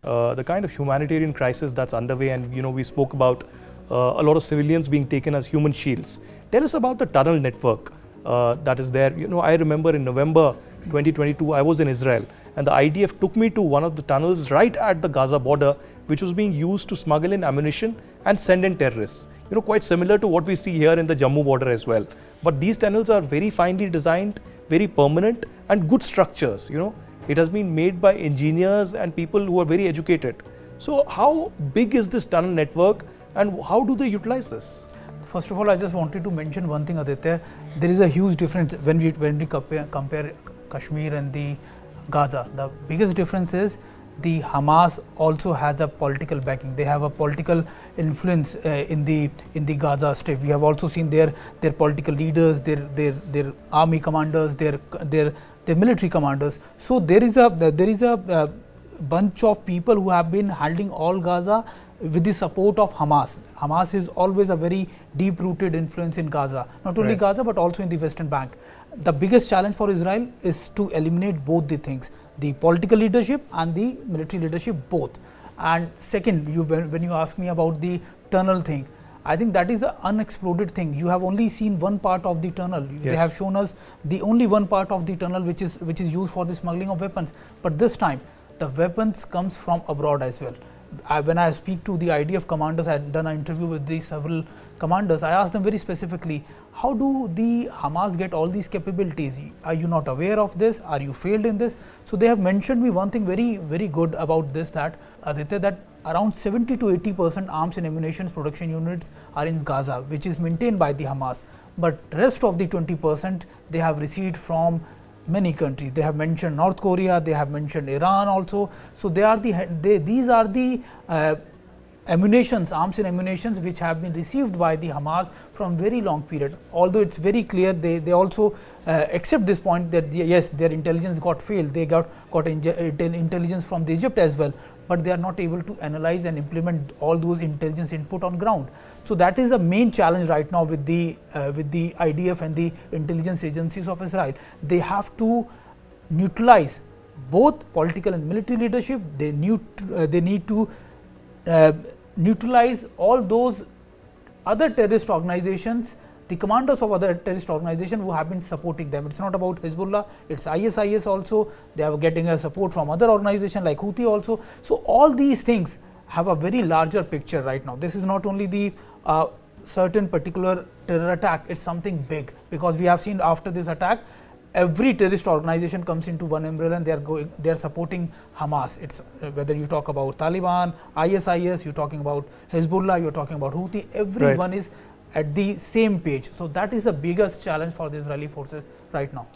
the kind of humanitarian crisis that's underway, and we spoke about a lot of civilians being taken as human shields. Tell us about the tunnel network that is there. I remember in November 2022, I was in Israel, and the IDF took me to one of the tunnels right at the Gaza border, which was being used to smuggle in ammunition and send in terrorists. Quite similar to what we see here in the Jammu border as well. But these tunnels are very finely designed, very permanent, and good structures. It has been made by engineers and people who are very educated. So how big is this tunnel network, and how do they utilize this? First of all, I just wanted to mention one thing, Aditya. There is a huge difference when we compare Kashmir and the Gaza. The biggest difference is the Hamas also has a political backing. They have a political influence in the Gaza Strip. We have also seen their political leaders, their army commanders, their military commanders. So there is a bunch of people who have been handling all Gaza with the support of Hamas. Hamas is always a very deep-rooted influence in Gaza, not only Gaza but also in the Western Bank. The biggest challenge for Israel is to eliminate both the things, the political leadership and the military leadership both. And second, when you ask me about the tunnel thing, I think that is an unexploded thing. You have only seen one part of the tunnel. Yes. They have shown us the only one part of the tunnel which is used for the smuggling of weapons. But this time, the weapons comes from abroad as well. When I speak to the IDF commanders, I had done an interview with the several commanders. I asked them very specifically, how do the Hamas get all these capabilities? Are you not aware of this? Are you failed in this? So they have mentioned me one thing very, very good about this, that Aditya, that around 70 to 80% arms and ammunition production units are in Gaza, which is maintained by the Hamas. But rest of the 20% they have received from many countries. They have mentioned North Korea, they have mentioned Iran also. So these are the ammunitions, arms and ammunitions which have been received by the Hamas from very long period. Although it's very clear, they also accept this point that yes, their intelligence got failed. They got intelligence from the Egypt as well, but they are not able to analyze and implement all those intelligence input on ground. So that is the main challenge right now with the IDF and the intelligence agencies of Israel. They have to neutralize both political and military leadership. They need to neutralize all those other terrorist organizations, the commanders of other terrorist organizations who have been supporting them. It's not about Hezbollah, it's ISIS also. They are getting a support from other organizations like Houthi also. So all these things have a very larger picture right now. This is not only the certain particular terror attack, it's something big, because we have seen after this attack, every terrorist organization comes into one umbrella and they are supporting Hamas. It's whether you talk about Taliban, ISIS, you're talking about Hezbollah, you're talking about Houthi, everyone is at the same page. So that is the biggest challenge for the Israeli forces right now.